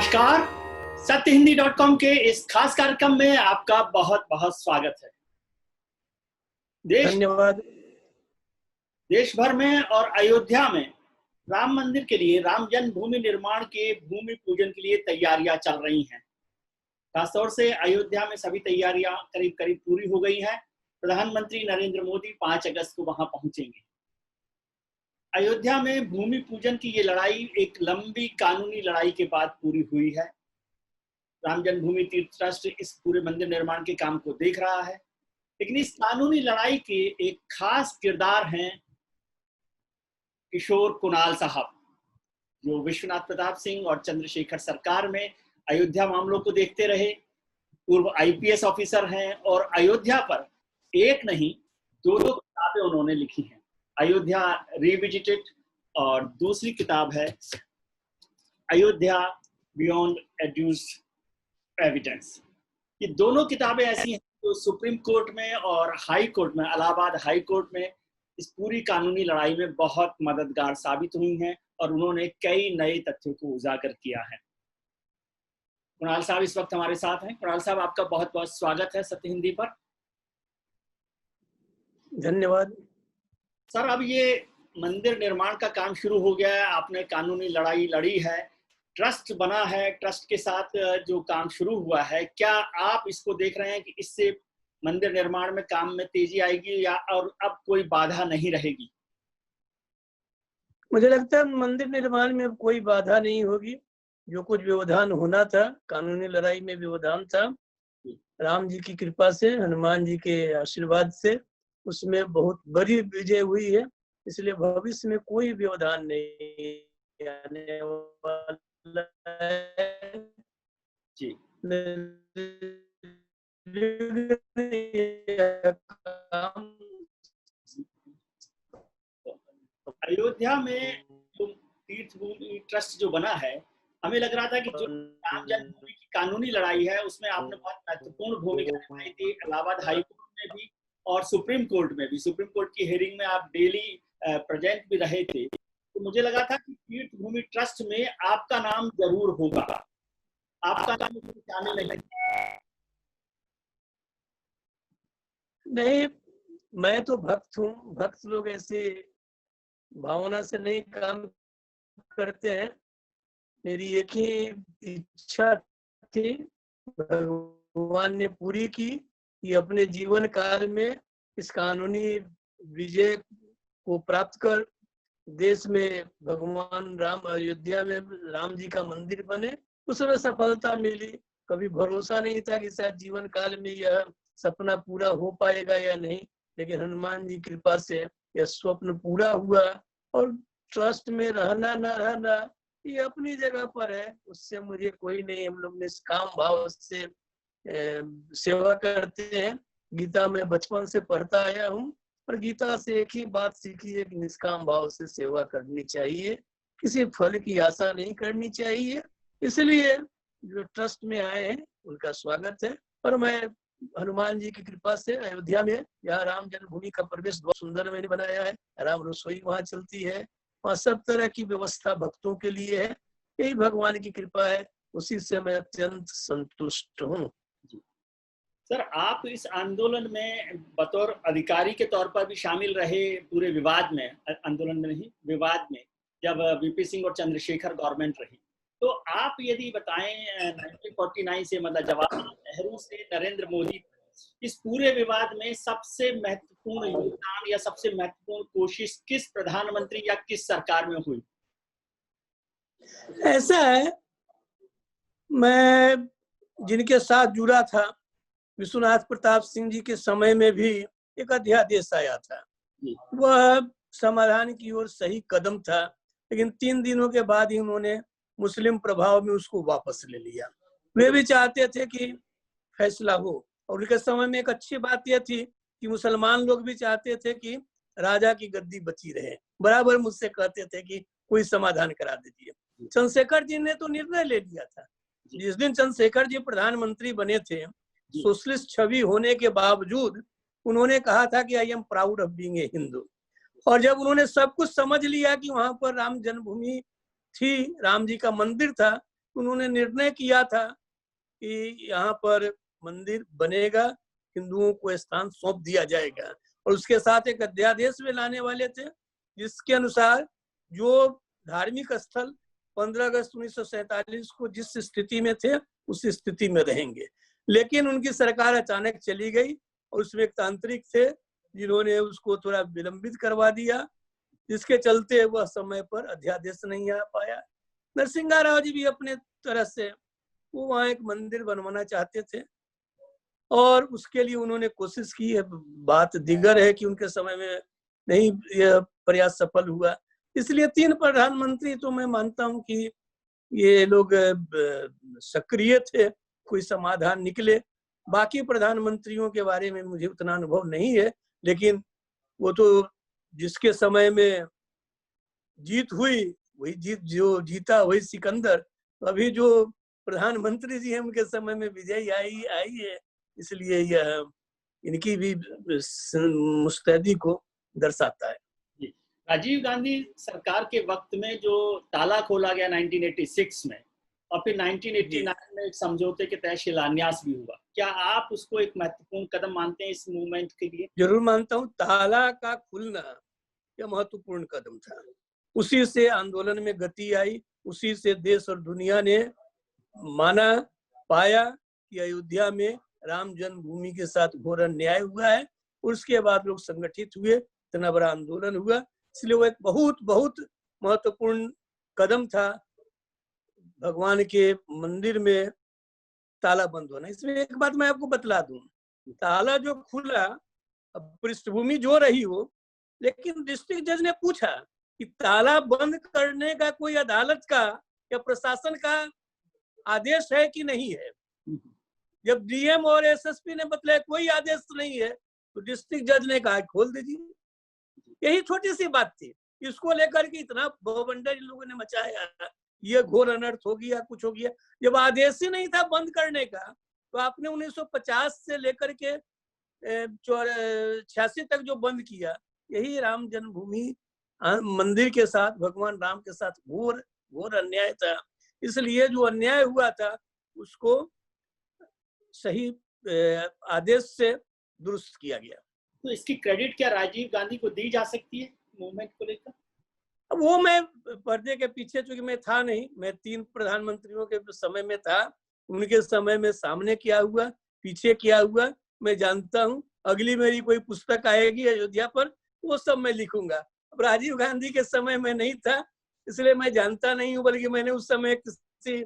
नमस्कार। सत्यहिंदी.com के इस खास कार्यक्रम में आपका बहुत बहुत स्वागत है। धन्यवाद। देश भर में और अयोध्या में राम मंदिर के लिए, राम जन्मभूमि निर्माण के भूमि पूजन के लिए तैयारियां चल रही हैं। खासतौर से अयोध्या में सभी तैयारियां करीब करीब पूरी हो गई हैं। प्रधानमंत्री नरेंद्र मोदी 5 अगस्त को वहां पहुंचेंगे। अयोध्या में भूमि पूजन की ये लड़ाई एक लंबी कानूनी लड़ाई के बाद पूरी हुई है। राम जन्मभूमि तीर्थ ट्रस्ट इस पूरे मंदिर निर्माण के काम को देख रहा है, लेकिन इस कानूनी लड़ाई के एक खास किरदार हैं किशोर कुणाल साहब, जो विश्वनाथ प्रताप सिंह और चंद्रशेखर सरकार में अयोध्या मामलों को देखते रहे। पूर्व IPS ऑफिसर हैं और अयोध्या पर एक नहीं 2 किताबें उन्होंने लिखी हैं। अयोध्या रिविजिटेड और दूसरी किताब है अयोध्या बियॉन्ड एड्यूस्ड एविडेंस। ये दोनों किताबें ऐसी हैं जो सुप्रीम कोर्ट में और हाई कोर्ट में, इलाहाबाद हाई कोर्ट में इस पूरी कानूनी लड़ाई में बहुत मददगार साबित हुई हैं और उन्होंने कई नए तथ्यों को उजागर किया है। कुणाल साहब इस वक्त हमारे साथ हैं। कुणाल साहब, आपका बहुत बहुत स्वागत है सत्य हिंदी पर। धन्यवाद सर, अब ये मंदिर निर्माण का काम शुरू हो गया है, आपने कानूनी लड़ाई लड़ी है, ट्रस्ट बना है, ट्रस्ट के साथ जो काम शुरू हुआ है, क्या आप इसको देख रहे हैं कि इससे मंदिर निर्माण में काम में तेजी आएगी या और अब कोई बाधा नहीं रहेगी? मुझे लगता है मंदिर निर्माण में अब कोई बाधा नहीं होगी। जो कुछ व्यवधान होना था, कानूनी लड़ाई में व्यवधान था, राम जी की कृपा से, हनुमान जी के आशीर्वाद से उसमें बहुत बड़ी विजय हुई है। इसलिए भविष्य में कोई व्यवधान नहीं आने वाला है। जी, अयोध्या में जो तीर्थ भूमि ट्रस्ट जो बना है, हमें लग रहा था कि जो राम जन्मभूमि की कानूनी लड़ाई है उसमें आपने बहुत महत्वपूर्ण भूमिका निभाई थी, इलाहाबाद हाई कोर्ट में भी और सुप्रीम कोर्ट में भी। सुप्रीम कोर्ट की हियरिंग में आप डेली प्रेजेंट भी रहे थे, तो मुझे लगा था कि तीर्थ भूमि ट्रस्ट में आपका नाम जरूर होगा, आपका नाम शामिल नहीं। मैं तो भक्त हूँ। भक्त लोग ऐसे भावना से नहीं काम करते हैं। मेरी एक ही इच्छा थी, भगवान ने पूरी की कि अपने जीवन काल में इस कानूनी विजय को प्राप्त कर देश में भगवान राम, अयोध्या में राम जी का मंदिर बने। उसमें सफलता मिली। कभी भरोसा नहीं था कि शायद जीवन काल में यह सपना पूरा हो पाएगा या नहीं, लेकिन हनुमान जी की कृपा से यह स्वप्न पूरा हुआ। और ट्रस्ट में रहना न रहना ये अपनी जगह पर है, उससे मुझे कोई नहीं। हम लोग निष्काम भाव से सेवा करते हैं। गीता में बचपन से पढ़ता आया हूँ और गीता से एक ही बात सीखी है कि निष्काम भाव से सेवा करनी चाहिए, किसी फल की आशा नहीं करनी चाहिए। इसलिए जो ट्रस्ट में आए हैं उनका स्वागत है। और मैं हनुमान जी की कृपा से अयोध्या में, यहाँ राम जन्मभूमि का प्रवेश बहुत सुंदर मैंने बनाया है। राम रसोई वहाँ चलती है, वहाँ सब तरह की व्यवस्था भक्तों के लिए है। यही भगवान की कृपा है, उसी से मैं अत्यंत संतुष्ट हूँ। सर, आप इस आंदोलन में बतौर अधिकारी के तौर पर भी शामिल रहे, पूरे विवाद में, आंदोलन में नहीं, विवाद में, जब VP सिंह और चंद्रशेखर गवर्नमेंट रही। तो आप यदि बताएं 1949 से, मतलब जवाहरलाल नेहरू से नरेंद्र मोदी, इस पूरे विवाद में सबसे महत्वपूर्ण योगदान या सबसे महत्वपूर्ण कोशिश किस प्रधानमंत्री या किस सरकार में हुई? ऐसा है, मैं जिनके साथ जुड़ा था, विश्वनाथ प्रताप सिंह जी के समय में भी एक अध्यादेश आया था। वह समाधान की ओर सही कदम था, लेकिन 3 दिनों के बाद ही उन्होंने मुस्लिम प्रभाव में उसको वापस ले लिया। वे भी चाहते थे कि फैसला हो, और उनके समय में एक अच्छी बात यह थी कि मुसलमान लोग भी चाहते थे कि राजा की गद्दी बची रहे। बराबर मुझसे कहते थे कि कोई समाधान करा दीजिए। चंद्रशेखर जी ने तो निर्णय ले लिया था। जिस दिन चंद्रशेखर जी प्रधानमंत्री बने थे, सोशलिस्ट छवि होने के बावजूद उन्होंने कहा था कि I am proud of being a Hindu. और जब उन्होंने सब कुछ समझ लिया कि वहां पर राम जन्मभूमि थी, राम जी का मंदिर था, उन्होंने निर्णय किया था कि यहाँ पर मंदिर बनेगा, हिंदुओं को स्थान सौंप दिया जाएगा, और उसके साथ एक अध्यादेश में लाने वाले थे जिसके अनुसार जो धार्मिक स्थल 15 अगस्त 1947 को जिस स्थिति में थे उस स्थिति में रहेंगे। लेकिन उनकी सरकार अचानक चली गई और उसमें एक तांत्रिक थे जिन्होंने उसको थोड़ा विलंबित करवा दिया, जिसके चलते वह समय पर अध्यादेश नहीं आ पाया। नरसिंह राव जी भी अपने तरह से वो वहाँ एक मंदिर बनवाना चाहते थे और उसके लिए उन्होंने कोशिश की है। बात दिगर है कि उनके समय में नहीं यह प्रयास सफल हुआ। इसलिए 3 प्रधानमंत्री तो मैं मानता हूं कि ये लोग सक्रिय थे, कोई समाधान निकले। बाकी प्रधानमंत्रियों के बारे में मुझे उतना अनुभव नहीं है, लेकिन वो तो जिसके समय में जीत हुई वही जीत, जो जीता वही सिकंदर। अभी जो प्रधानमंत्री जी हैं उनके समय में विजय आई है, इसलिए यह इनकी भी मुस्तैदी को दर्शाता है। राजीव गांधी सरकार के वक्त में जो ताला खोला गया 1986 में और फिर 1989 में एक समझौते के तहत शिलान्यास भी हुआ, क्या आप उसको एक महत्वपूर्ण कदम मानते हैं इस मूवमेंट के लिए? जरूर मानता हूँ। ताला का खुलना यह महत्वपूर्ण कदम था। उसी से आंदोलन में गति आई, उसी से देश और दुनिया ने माना पाया कि अयोध्या में राम जन्मभूमि के साथ घोर अन्याय हुआ है। उसके बाद लोग संगठित हुए, इतना बड़ा आंदोलन हुआ, इसलिए वो एक बहुत बहुत महत्वपूर्ण कदम था भगवान के मंदिर में ताला बंद होना। इसमें एक बात मैं आपको बतला दूं, ताला जो खुला, अब पृष्ठभूमि जो रही हो, लेकिन डिस्ट्रिक्ट जज ने पूछा कि ताला बंद करने का कोई अदालत का या प्रशासन का आदेश है कि नहीं है। जब डीएम और एसएसपी ने बतलाया कोई आदेश नहीं है, तो डिस्ट्रिक्ट जज ने कहा खोल दीजिए। यही छोटी सी बात थी, इसको लेकर के इतना बवंडर इन लोगों ने मचाया, ये घोर अनर्थ हो गया, कुछ हो गया। जब आदेश ही नहीं था बंद करने का, तो आपने 1950 से लेकर के 86 तक जो बंद किया, यही राम जन्मभूमि मंदिर के साथ, भगवान राम के साथ घोर घोर अन्याय था। इसलिए जो अन्याय हुआ था उसको सही आदेश से दुरुस्त किया गया। तो इसकी क्रेडिट क्या राजीव गांधी को दी जा सकती है मूवमेंट को लेकर? अब वो मैं पर्दे के पीछे, चूंकि मैं था नहीं, मैं 3 प्रधानमंत्रियों के समय में था, उनके समय में सामने क्या हुआ, पीछे क्या हुआ मैं जानता हूँ। अगली मेरी कोई पुस्तक आएगी अयोध्या पर, वो सब मैं लिखूंगा। अब राजीव गांधी के समय में नहीं था, इसलिए मैं जानता नहीं हूँ, बल्कि मैंने उस समय किसी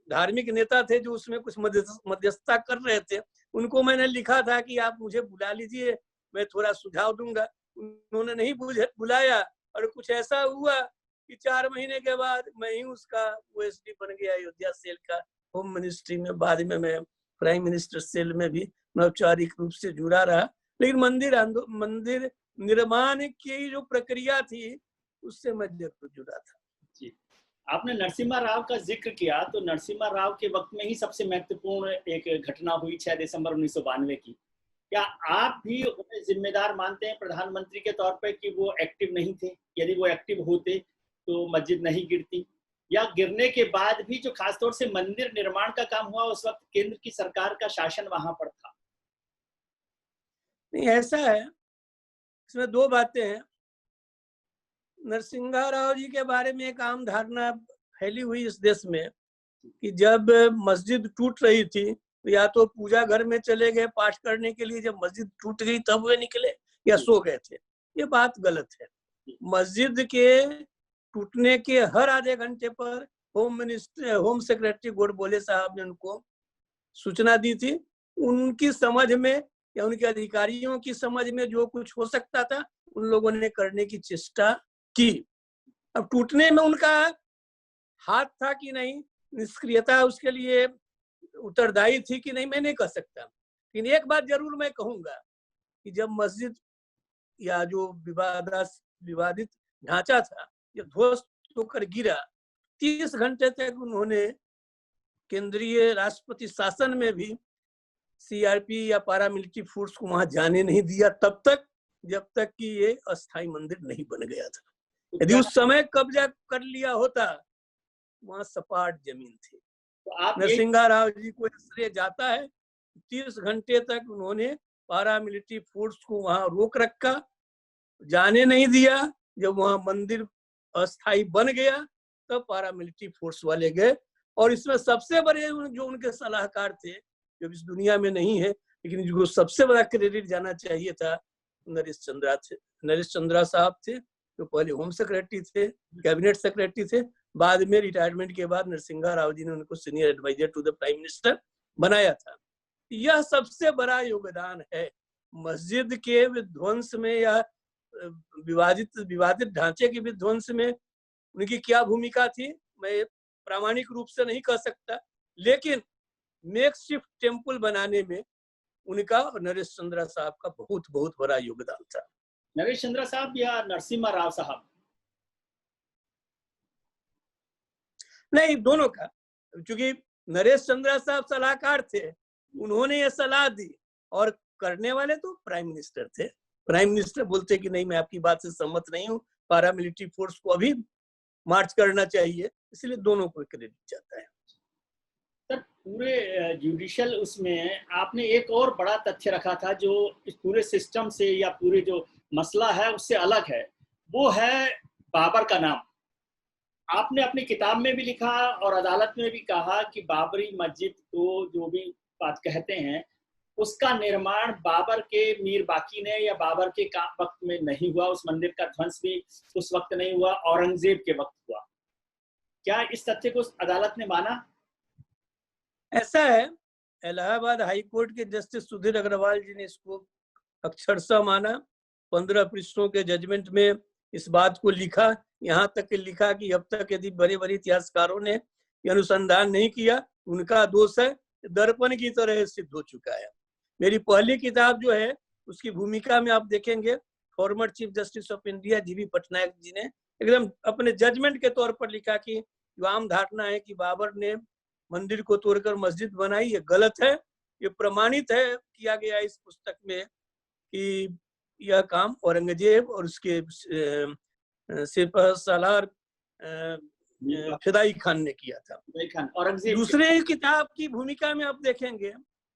धार्मिक नेता थे जो उसमें कुछ मध्यस्थता कर रहे थे, उनको मैंने लिखा था कि आप मुझे बुला लीजिए, मैं थोड़ा सुझाव दूंगा। उन्होंने नहीं बुलाया, और कुछ ऐसा हुआ कि 4 महीने के बाद मैं ही उसका ओएसडी बन गया अयोध्या सेल का, होम मिनिस्ट्री में। बाद में मैं प्राइम मिनिस्टर सेल में भी औपचारिक रूप से जुड़ा रहा, लेकिन मंदिर निर्माण की जो प्रक्रिया थी उससे मैं जरूर जुड़ा था। जी, आपने नरसिम्हा राव का जिक्र किया, तो नरसिम्हा राव के वक्त में ही सबसे महत्वपूर्ण एक घटना हुई 6 दिसंबर 1992 की। क्या आप भी उन्हें जिम्मेदार मानते हैं प्रधानमंत्री के तौर पर कि वो एक्टिव नहीं थे? यदि वो एक्टिव होते तो मस्जिद नहीं गिरती, या गिरने के बाद भी जो खासतौर से मंदिर निर्माण का काम हुआ उस वक्त केंद्र की सरकार का शासन वहां पर था? नहीं, ऐसा है, इसमें 2 बातें हैं। नरसिंहा राव जी के बारे में एक आम धारणा फैली हुई इस देश में कि जब मस्जिद टूट रही थी तो या तो पूजा घर में चले गए पाठ करने के लिए, जब मस्जिद टूट गई तब वे निकले, या सो गए थे। ये बात गलत है। मस्जिद के टूटने के हर आधे घंटे पर होम सेक्रेटरी गोडबोले साहब ने उनको सूचना दी थी। उनकी समझ में या उनके अधिकारियों की समझ में जो कुछ हो सकता था उन लोगों ने करने की चेष्टा की। अब टूटने में उनका हाथ था कि नहीं, निष्क्रियता उसके लिए उत्तरदायी थी कि नहीं, मैं नहीं कह सकता। लेकिन एक बात जरूर मैं कहूंगा कि जब मस्जिद या जो विवादित ढांचा था जब ध्वस्त होकर गिरा, 30 घंटे तक उन्होंने केंद्रीय राष्ट्रपति शासन में भी सीआरपी या पैरामिलिट्री फोर्स को वहां जाने नहीं दिया, तब तक जब तक कि ये अस्थायी मंदिर नहीं बन गया था। यदि उस समय कब्जा कर लिया होता वहां सपाट जमीन थी। तो आप नरसिंहा राव जी को श्रेय जाता है, 30 घंटे तक उन्होंने पारामिलिट्री फोर्स को वहां रोक रखा, जाने नहीं दिया। जब वहां मंदिर अस्थायी बन गया तब पारामिलिट्री फोर्स वाले गए। और इसमें सबसे बड़े जो उनके सलाहकार थे, जो इस दुनिया में नहीं है, लेकिन जो सबसे बड़ा क्रेडिट जाना चाहिए था, नरेश चंद्रा थे। नरेश चंद्रा साहब थे, जो पहले होम सेक्रेटरी थे, कैबिनेट सेक्रेटरी थे। बाद में रिटायरमेंट के बाद नरसिंहा राव जी ने उनको senior adviser to the prime minister बनाया था। यह सबसे बड़ा योगदान है। मस्जिद के विध्वंस में या विवादित ढांचे के विध्वंस में उनकी क्या भूमिका थी, मैं प्रामाणिक रूप से नहीं कह सकता, लेकिन मेकशिफ्ट टेम्पल बनाने में उनका और नरेश चंद्रा साहब का बहुत बहुत बड़ा योगदान था। नरेश चंद्रा साहब या नरसिम्हा राव साहब? नहीं, दोनों का। क्योंकि नरेश चंद्रा साहब सलाहकार थे, उन्होंने ये सलाह दी, और करने वाले तो प्राइम मिनिस्टर थे। प्राइम मिनिस्टर बोलते कि नहीं, मैं आपकी बात से सहमत नहीं हूँ, पारामिलिट्री फोर्स को अभी मार्च करना चाहिए। इसलिए दोनों को क्रेडिट जाता है। सर, पूरे जुडिशियल उसमें आपने एक और बड़ा तथ्य रखा था जो इस पूरे सिस्टम से या पूरे जो मसला है उससे अलग है, वो है बाबर का नाम। आपने अपनी किताब में भी लिखा और अदालत में भी कहा कि बाबरी मस्जिद को जो भी बात कहते हैं, उसका निर्माण बाबर के मीर बाकी ने या बाबर के वक्त में नहीं हुआ। उस मंदिर का ध्वंस भी उस वक्त नहीं हुआ, औरंगजेब के वक्त हुआ। क्या इस तथ्य को अदालत ने माना? ऐसा है, इलाहाबाद हाई कोर्ट के जस्टिस सुधीर अग्रवाल जी ने इसको अक्षरशः माना। 15 पृष्ठों के जजमेंट में इस बात को लिखा, यहाँ तक लिखा कि अब तक यदि बड़े बड़े इतिहासकारों ने ये अनुसंधान नहीं किया, उनका दोष है, दर्पण की तरह सिद्ध हो चुका है। मेरी पहली किताब जो है, उसकी भूमिका में आप देखेंगे former chief justice of India GB Patnaik ji ने एकदम अपने जजमेंट के तौर पर लिखा कि जो आम धारणा है कि बाबर ने मंदिर को तोड़कर मस्जिद बनाई, ये गलत है। ये प्रमाणित है किया गया इस पुस्तक में कि यह काम औरंगजेब और उसके सिपह सालार फिदाई खान ने किया था। दूसरे किताब की भूमिका में आप देखेंगे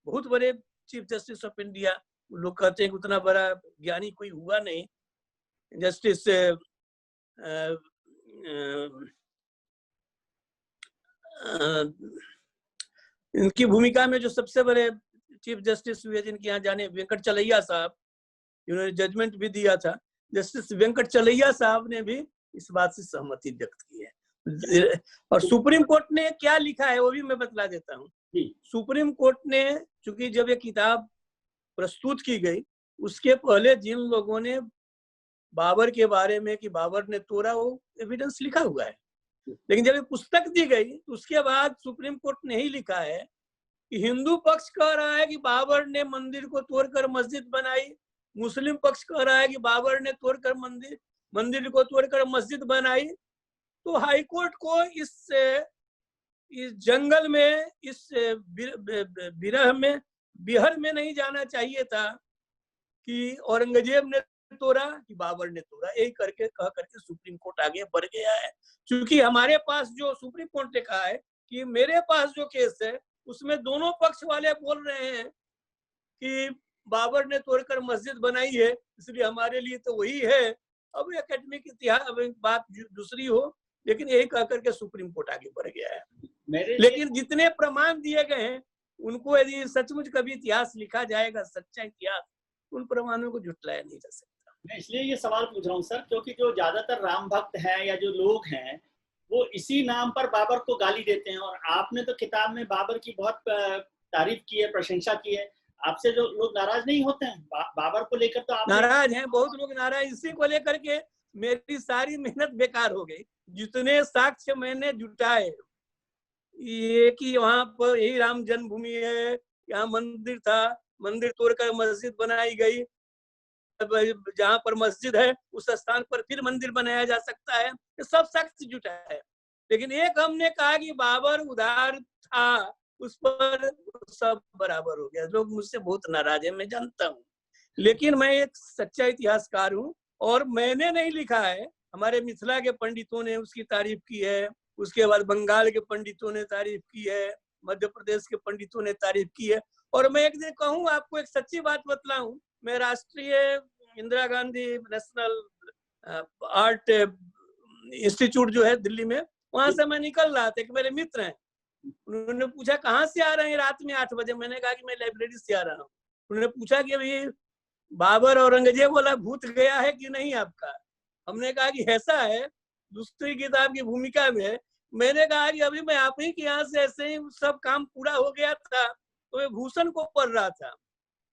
बहुत बड़े चीफ जस्टिस ऑफ इंडिया, लोग कहते हैं कि उतना बड़ा ज्ञानी कोई हुआ नहीं, जस्टिस इनकी भूमिका में जो सबसे बड़े चीफ जस्टिस हुए, जिनके यहाँ जाने, वेंकट चलैया साहब, जिन्होंने जजमेंट भी दिया था, जस्टिस वेंकट चलैया साहब ने भी इस बात से सहमति व्यक्त की है। और सुप्रीम कोर्ट ने क्या लिखा है वो भी मैं बतला देता हूँ। सुप्रीम कोर्ट ने, चूंकि जब ये किताब प्रस्तुत की गई, उसके पहले जिन लोगों ने बाबर के बारे में कि बाबर ने तोड़ा, वो एविडेंस लिखा हुआ है, लेकिन जब ये पुस्तक दी गई तो उसके बाद सुप्रीम कोर्ट ने ही लिखा है कि हिंदू पक्ष कह रहा है कि बाबर ने मंदिर को तोड़कर मस्जिद बनाई, मुस्लिम पक्ष कह रहा है कि बाबर ने तोड़कर मंदिर को तोड़कर मस्जिद बनाई। तो हाईकोर्ट को इस जंगल में, इस बिहर में नहीं जाना चाहिए था कि औरंगजेब ने तोड़ा कि बाबर ने तोड़ा। यही करके कह करके सुप्रीम कोर्ट आगे बढ़ गया है। क्योंकि हमारे पास जो सुप्रीम कोर्ट ने कहा है कि मेरे पास जो केस है उसमें दोनों पक्ष वाले बोल रहे हैं कि बाबर ने तोड़कर मस्जिद बनाई है, इसलिए हमारे लिए तो वही है। अब एकेडमिक इतिहास बात दूसरी हो, लेकिन यही कह करके सुप्रीम कोर्ट आगे बढ़ गया है। लेकिन जितने प्रमाण दिए गए हैं उनको यदि सचमुच कभी इतिहास लिखा जाएगा, सच्चा इतिहास, उन प्रमाणों को झुटलाया नहीं जा सकता। मैं इसलिए ये सवाल पूछ रहा हूँ सर, क्योंकि जो ज्यादातर राम भक्त हैं या जो लोग हैं वो इसी नाम पर बाबर को गाली देते हैं। और आपने तो किताब में बाबर की बहुत तारीफ की है, प्रशंसा की है। आपसे जो लोग नाराज नहीं होते हैं बाबर को लेकर? तो आप नाराज हैं, बहुत लोग नाराज। इसी को लेकर के मेरी सारी मेहनत बेकार हो गई। जितने साक्ष्य मैंने जुटाए, ये कि वहां पर यही राम जन्मभूमि है, यहाँ मंदिर था, मंदिर तोड़कर मस्जिद बनाई गई, जहां पर मस्जिद है उस स्थान पर फिर मंदिर बनाया जा सकता है, ये सब साक्ष्य जुटाए। लेकिन एक हमने कहा कि बाबर उधार था, उस पर सब बराबर हो गया। लोग मुझसे बहुत नाराज है, मैं जानता हूँ, लेकिन मैं एक सच्चा इतिहासकार हूँ और मैंने नहीं लिखा है, हमारे मिथिला के पंडितों ने उसकी तारीफ की है, उसके बाद बंगाल के पंडितों ने तारीफ की है, मध्य प्रदेश के पंडितों ने तारीफ की है। और मैं एक दिन कहूँ आपको, एक सच्ची बात बतलाऊं, मैं राष्ट्रीय Indira Gandhi national art institute जो है दिल्ली में, वहां से मैं निकल रहा था, एक मेरे मित्र हैं, उन्होंने पूछा कहाँ से आ रहे हैं रात में 8 बजे। मैंने कहा कि मैं लाइब्रेरी से आ रहा हूँ। उन्होंने पूछा कि अभी बाबर औरंगजेब वाला भूत गया है कि नहीं आपका। हमने कहा कि ऐसा है, दूसरी किताब की भूमिका में। मैंने कहा कि अभी मैं आप ही के यहाँ से ऐसे ही सब काम पूरा हो गया था तो मैं भूषण को पढ़ रहा था।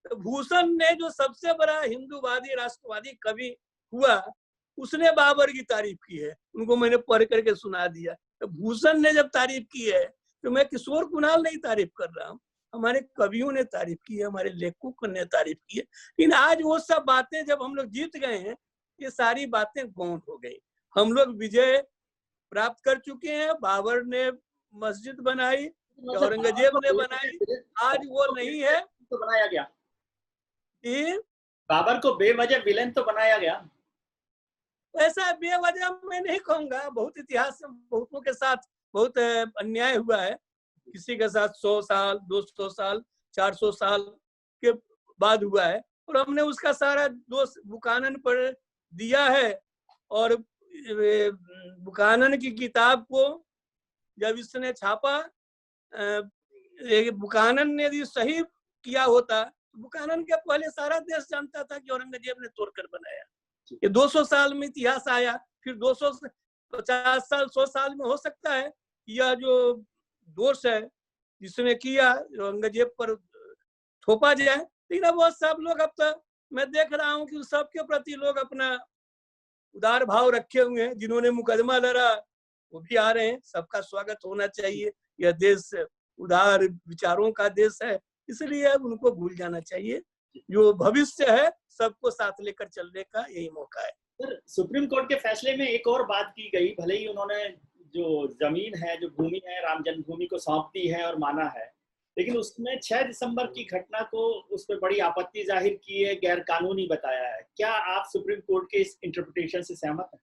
तो भूषण ने जो सबसे बड़ा हिंदूवादी राष्ट्रवादी कवि हुआ, उसने बाबर की तारीफ की है, उनको मैंने पढ़ करके सुना दिया। तो भूषण ने जब तारीफ की है तो मैं किशोर कुणाल नहीं तारीफ कर रहा हूँ, हमारे कवियों ने तारीफ की है, हमारे लेखकों ने तारीफ की है। लेकिन आज वो सब बातें जब हम लोग जीत गए हैं, ये सारी बातें गौण हो गई। हम लोग विजय प्राप्त कर चुके हैं, बाबर ने मस्जिद बनाई, औरंगजेब ने बनाई, आज वो नहीं है तो बनाया गया कि बाबर को बेवजह विलेन तो बनाया गया। ऐसा बेवजह मैं नहीं कहूंगा, बहुत इतिहास बहुतों के साथ बहुत अन्याय हुआ है, किसी के साथ 100 साल 200 साल 400 साल के बाद हुआ है, और हमने उसका सारा दोष बुकानन पर दिया है। और बुकानन की किताब को जब इसने छापा, बुकानन ने यदि सही किया होता, बुकानन के पहले सारा देश जानता था कि औरंगजेब ने तोड़कर बनाया। ये 200 साल में इतिहास आया, फिर 250 साल 100 साल में हो सकता है यह जो दोष है जिसने किया औरंगजेब पर थोपा जाए। लेकिन अब वो सब लोग, अब तक मैं देख रहा हूँ कि सबके प्रति लोग अपना उदार भाव रखे हुए हैं। जिन्होंने मुकदमा लड़ा वो भी आ रहे हैं, सबका स्वागत होना चाहिए। यह देश उदार विचारों का देश है, इसलिए अब उनको भूल जाना चाहिए। जो भविष्य है सबको साथ लेकर चलने का यही मौका है। सर, सुप्रीम कोर्ट के फैसले में एक और बात की गई, भले ही उन्होंने जो जमीन है, जो भूमि है, राम जन्मभूमि को सौंप दी है और माना है, लेकिन उसमें 6 दिसंबर की घटना को उस पर बड़ी आपत्ति जाहिर की है, गैर कानूनी बताया है। क्या आप सुप्रीम कोर्ट के इस इंटरप्रिटेशन से सहमत हैं?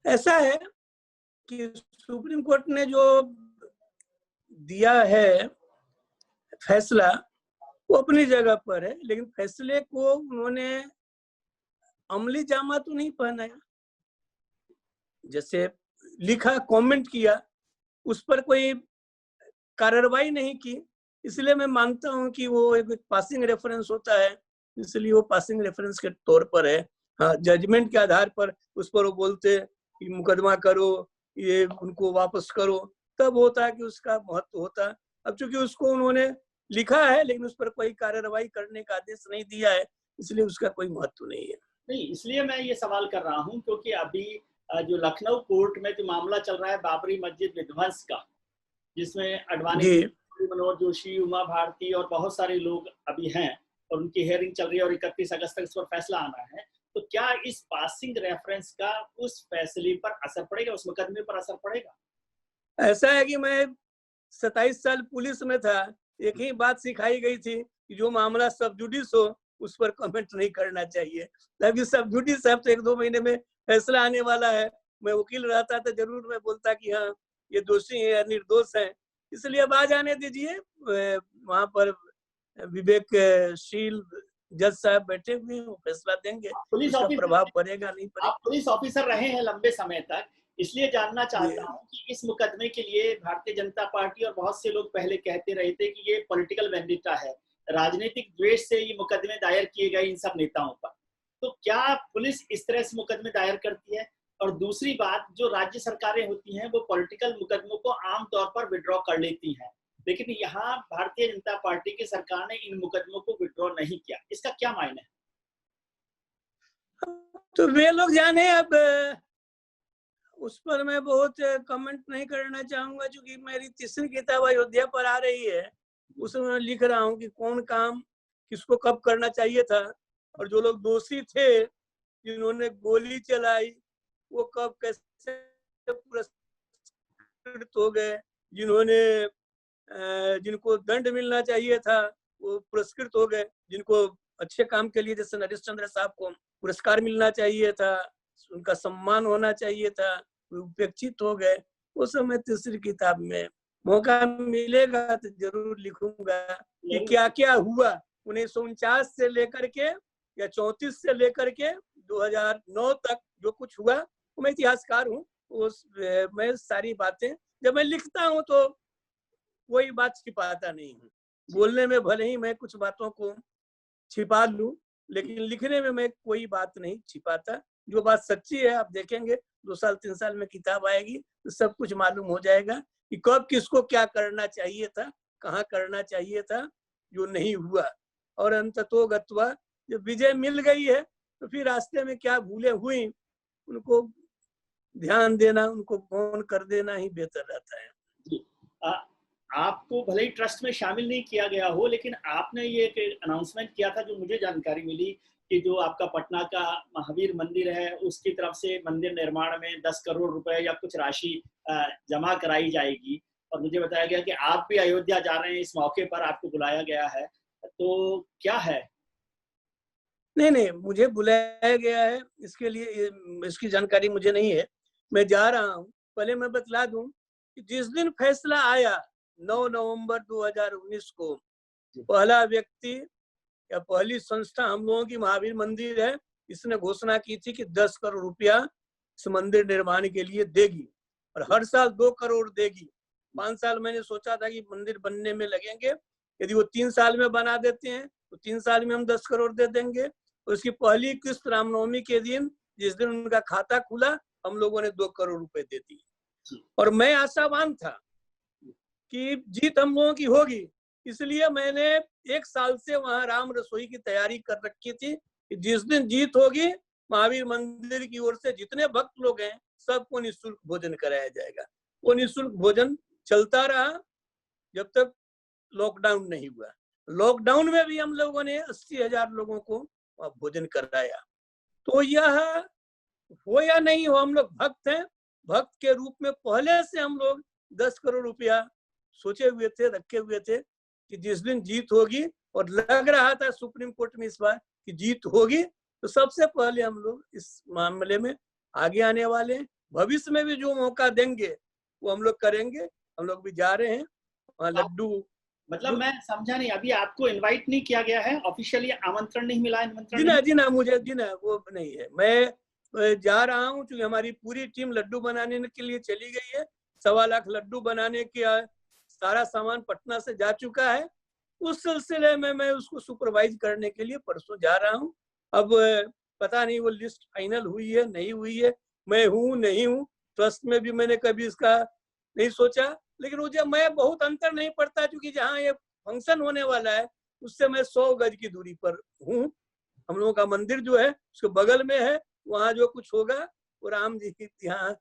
ऐसा है कि सुप्रीम कोर्ट ने जो दिया है फैसला वो अपनी जगह पर है, लेकिन फैसले को उन्होंने अमली जामा तो नहीं पहनाया। जैसे लिखा, कमेंट किया, उस पर कोई कार्रवाई नहीं की, इसलिए मैं मानता हूं कि वो एक पासिंग रेफरेंस होता है, इसलिए वो पासिंग रेफरेंस के तौर पर है। हाँ, जजमेंट के आधार पर उस पर वो बोलते कि मुकदमा करो, ये उनको वापस करो, तब होता है कि उसका महत्व होता है। अब चूंकि उसको उन्होंने लिखा है लेकिन उस पर कोई कार्रवाई करने का आदेश नहीं दिया है, इसलिए उसका कोई महत्व नहीं है। नहीं, इसलिए मैं ये सवाल कर रहा हूं क्योंकि अभी जो लखनऊ कोर्ट में जो मामला चल रहा है बाबरी मस्जिद विध्वंस का, जिसमें अडवाणी, मनोज जोशी, उमा भारती और बहुत सारे लोग अभी हैं और उनकी हियरिंग चल रही है और 31 अगस्त तक इस पर फैसला आना है, तो क्या इस पासिंग रेफरेंस का उस फैसले पर असर पड़ेगा, उस मुकदमे पर असर पड़ेगा? ऐसा है कि मैं 27 साल पुलिस में था, एक ही बात सिखाई गई थी कि जो मामला सब जुडिस हो उस पर कमेंट नहीं करना चाहिए। तभी सब जुडिस है, तो 1-2 महीने में फैसला आने वाला है। मैं वकील रहता तो जरूर मैं बोलता कि हाँ ये दोषी है या निर्दोष है, इसलिए अब आ जाने दीजिए। वहां पर विवेकशील जज साहब बैठे हुए हैं, वो फैसला देंगे, उसका प्रभाव पड़ेगा नहीं पड़ेगा। आप पुलिस ऑफिसर रहे हैं लंबे समय तक, इसलिए जानना चाहता हूं कि इस मुकदमे के लिए भारतीय जनता पार्टी और बहुत से लोग पहले कहते रहे थे कि ये पॉलिटिकल वेंडिटा है, राजनीतिक द्वेष से ये मुकदमे दायर किए गए इन सब नेताओं पर। तो क्या पुलिस इस तरह से मुकदमे दायर करती है? और दूसरी बात, जो राज्य सरकारें होती हैं वो पॉलिटिकल मुकदमों को आमतौर पर विड्रॉ कर लेती हैं, लेकिन यहाँ भारतीय जनता पार्टी की सरकार ने इन मुकदमों को विड्रॉ नहीं किया, इसका क्या मायने है? तो वे लोग जाने, अब उस पर मैं बहुत कमेंट नहीं करना चाहूंगा, क्योंकि मेरी तीसरी किताब अयोध्या पर आ रही है, उसमें मैं लिख रहा हूँ कि कौन काम किसको कब करना चाहिए था, और जो लोग दोषी थे जिन्होंने गोली चलाई वो कब कैसे पुरस्कृत हो गए, जिनको दंड मिलना चाहिए था वो पुरस्कृत हो गए, जिनको अच्छे काम के लिए जैसे नरेश चंद्र साहब को पुरस्कार मिलना चाहिए था, उनका सम्मान होना चाहिए था, उपेक्षित हो गए। उस समय तीसरी किताब में मौका मिलेगा तो जरूर लिखूंगा कि क्या क्या हुआ 1949 से लेकर के या 34 से लेकर के 2009 तक जो कुछ हुआ। मैं इतिहासकार हूँ, उस मैं सारी बातें जब मैं लिखता हूँ तो कोई बात छिपाता नहीं हूँ। बोलने में भले ही मैं कुछ बातों को छिपा लूं, लेकिन लिखने में मैं कोई बात नहीं छिपाता। जो बात सच्ची है आप देखेंगे 2 साल 3 साल में किताब आएगी तो सब कुछ मालूम हो जाएगा कि कब किसको क्या करना चाहिए था, कहाँ करना चाहिए था, जो नहीं हुआ। और अंततो गत्वा जब विजय मिल गई है तो फिर रास्ते में क्या भूलें हुई उनको ध्यान देना, उनको फोन कर देना ही बेहतर रहता है। जी। आपको भले ही ट्रस्ट में शामिल नहीं किया गया हो, लेकिन आपने ये एक अनाउंसमेंट किया था जो मुझे जानकारी मिली कि जो आपका पटना का महावीर मंदिर है उसकी तरफ से मंदिर निर्माण में 10 करोड़ रुपए या कुछ राशि जमा कराई जाएगी। और मुझे बताया गया कि आप भी अयोध्या जा रहे हैं, इस मौके पर आपको बुलाया गया है, तो क्या है? नहीं नहीं, मुझे बुलाया गया है इसके लिए, इसकी जानकारी मुझे नहीं है। मैं जा रहा हूँ। पहले मैं बतला दूं कि जिस दिन फैसला आया 9 नवंबर 2019 को, पहला व्यक्ति या पहली संस्था हम लोगों की महावीर मंदिर है, इसने घोषणा की थी कि 10 करोड़ रुपया इस मंदिर निर्माण के लिए देगी और हर साल 2 करोड़ देगी। 5 साल मैंने सोचा था कि मंदिर बनने में लगेंगे, यदि वो 3 साल में बना देते हैं तो 3 साल में हम 10 करोड़ दे देंगे। उसकी पहली किस्त रामनवमी के दिन, जिस दिन उनका खाता खुला, हम लोगों ने 2 करोड़ रुपए दे दिए। और मैं आशावान था कि जीत हम लोगों की होगी, इसलिए मैंने 1 साल से वहां राम रसोई की तैयारी कर रखी थी कि जिस दिन जीत होगी महावीर मंदिर की ओर से जितने भक्त लोग हैं सबको निःशुल्क भोजन कराया जाएगा। वो निःशुल्क भोजन चलता रहा जब तक लॉकडाउन नहीं हुआ। लॉकडाउन में भी हम लोगों ने 80,000 लोगों को भोजन कराया। तो यह हो या नहीं हो, हम लोग भक्त हैं। भक्त के रूप में पहले से हम लोग 10 करोड़ रुपया सोचे हुए थे, रखे हुए थे कि जिस दिन जीत होगी, और लग रहा था सुप्रीम कोर्ट में इस बार कि जीत होगी, तो सबसे पहले हम लोग इस मामले में आगे आने वाले हैं। भविष्य में भी जो मौका देंगे वो हम लोग करेंगे। हम लोग भी जा रहे हैं वहाँ। लड्डू मतलब मैं समझा नहीं, अभी आपको इनवाइट नहीं किया गया है, ऑफिशियली आमंत्रण नहीं मिला? जी ना, मुझे वो नहीं है। मैं जा रहा हूँ क्योंकि हमारी पूरी टीम लड्डू बनाने के लिए चली गई है। 1.25 लाख लड्डू बनाने के सारा सामान पटना से जा चुका है। उस सिलसिले में मैं उसको सुपरवाइज करने के लिए परसों जा रहा हूँ। अब पता नहीं वो लिस्ट फाइनल हुई है नहीं हुई है, मैं हूँ नहीं हूँ। ट्रस्ट में भी मैंने कभी इसका नहीं सोचा, लेकिन मुझे मैं बहुत अंतर नहीं पड़ता क्योंकि जहाँ ये फंक्शन होने वाला है उससे मैं 100 गज की दूरी पर हूँ। हम लोगों का मंदिर जो है उसके बगल में है, वहाँ जो कुछ होगा वो राम जी की यहाँ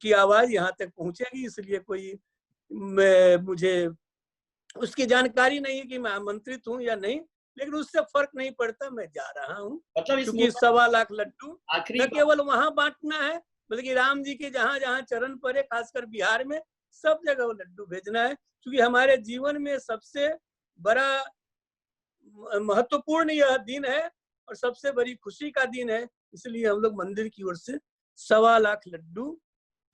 की आवाज यहाँ तक पहुंचेगी। इसलिए कोई मुझे उसकी जानकारी नहीं है कि मैं आमंत्रित हूँ या नहीं, लेकिन उससे फर्क नहीं पड़ता, मैं जा रहा हूँ। मतलब क्योंकि 1.25 लाख लड्डू न आखिरी केवल वहां बांटना है, बल्कि राम जी के जहां जहां चरण पड़े, खासकर बिहार में सब जगह वो लड्डू भेजना है। क्योंकि हमारे जीवन में सबसे बड़ा महत्वपूर्ण यह दिन है और सबसे बड़ी खुशी का दिन है। इसलिए हम लोग मंदिर की ओर से 1.25 लाख लड्डू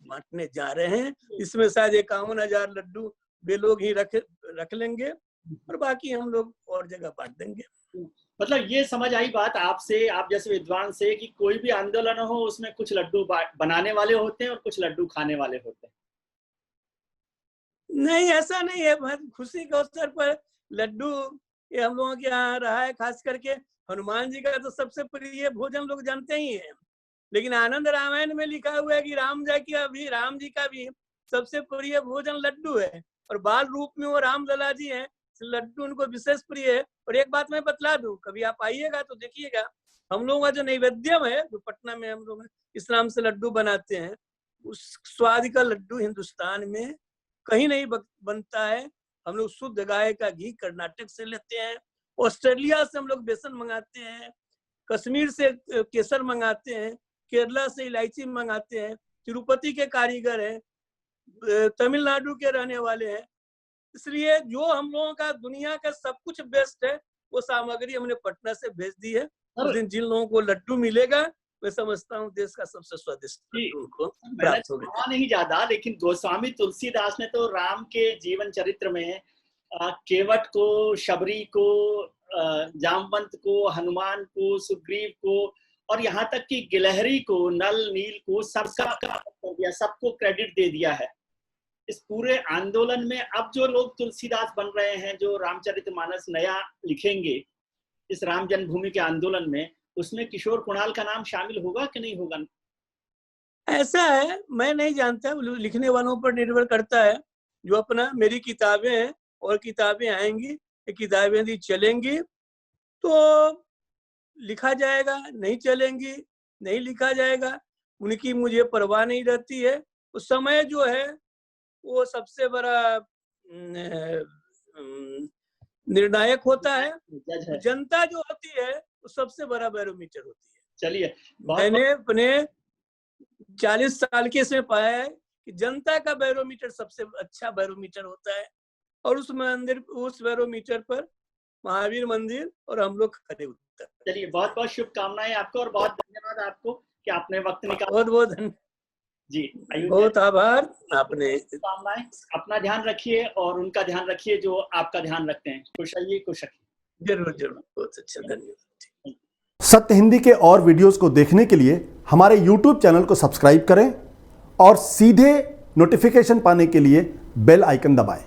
बांटने जा रहे हैं। इसमें शायद 51,000 लड्डू वे लोग ही रख लेंगे और बाकी हम लोग और जगह बांट देंगे। मतलब ये समझ आई बात आपसे, आप जैसे विद्वान से, कि कोई भी आंदोलन हो उसमें कुछ लड्डू बनाने वाले होते हैं और कुछ लड्डू खाने वाले होते हैं। नहीं, ऐसा नहीं है। खुशी के अवसर पर लड्डू ये हम लोगों के यहाँ रहा है। खास करके हनुमान जी का तो सबसे प्रिय भोजन लोग जानते ही हैं, लेकिन आनंद रामायण में लिखा हुआ है कि राम जी का भी सबसे प्रिय भोजन लड्डू है और बाल रूप में वो राम लला जी हैं, लड्डू उनको विशेष प्रिय है। और एक बात मैं बतला दूं, कभी आप आइएगा तो देखिएगा, हम लोगों का जो नैवेद्यम है, जो पटना में हम लोग इस नाम से लड्डू बनाते हैं, उस स्वाद का लड्डू हिंदुस्तान में कहीं नहीं बनता है। हम लोग शुद्ध गाय का घी कर्नाटक से लेते हैं, ऑस्ट्रेलिया से हम लोग बेसन मंगाते हैं, कश्मीर से केसर मंगाते हैं, केरला से इलायची मंगाते हैं, तिरुपति के कारीगर हैं, तमिलनाडु के रहने वाले हैं। इसलिए जो हम लोगों का दुनिया का सब कुछ बेस्ट है वो सामग्री हमने पटना से भेज दी है। उस दिन जिन लोगों को लड्डू मिलेगा मैं समझता हूँ देश का सबसे स्वादिष्ट जी। उनको मैंने प्राप्त हो गया। सुना नहीं ज्यादा, लेकिन गोस्वामी तुलसीदास ने तो राम के जीवन चरित्र में केवट को, शबरी को, जामवंत को, हनुमान को, सुग्रीव को और यहाँ तक कि गिलहरी को, नल, नील को सबको क्रेडिट दे दिया है। इस पूरे आंदोलन में अब जो लोग तुलसीदास बन रहे हैं, जो रामचरितमानस नया लिखेंगे इस राम जन्मभूमि के आंदोलन में, उसमें किशोर कुणाल का नाम शामिल होगा कि नहीं होगा? ऐसा है, मैं नहीं जानता, लिखने वालों पर निर्भर करता है। जो अपना मेरी किताबें हैं और किताबें आएंगी, ये किताबें यदि चलेंगी तो लिखा जाएगा, नहीं चलेंगी नहीं लिखा जाएगा, उनकी मुझे परवाह नहीं रहती है। उस समय जो है वो सबसे बड़ा निर्णायक होता है। जनता जो होती है वो सबसे बड़ा बैरोमीटर होती है। चलिए, मैंने अपने 40 साल के इसमें पाया है कि जनता का बैरोमीटर सबसे अच्छा बैरोमीटर होता है, और उस बैरोमीटर पर महावीर मंदिर और हम लोग खड़े उतरते हैं। चलिए, बहुत बहुत शुभकामनाएं आपको और बहुत धन्यवाद आपको कि आपने वक्त निकाला। बहुत बहुत धन्यवाद जी, बहुत आभार आपने। शुभकामनाएं, अपना ध्यान रखिए और उनका ध्यान रखिए जो आपका ध्यान रखते हैं। खुश रहिए, खुश रखिए। जरूर जरूर, बहुत अच्छा, धन्यवाद। सत्य हिंदी के और वीडियोस को देखने के लिए हमारे YouTube चैनल को सब्सक्राइब करें और सीधे नोटिफिकेशन पाने के लिए बेल आइकन दबाएं।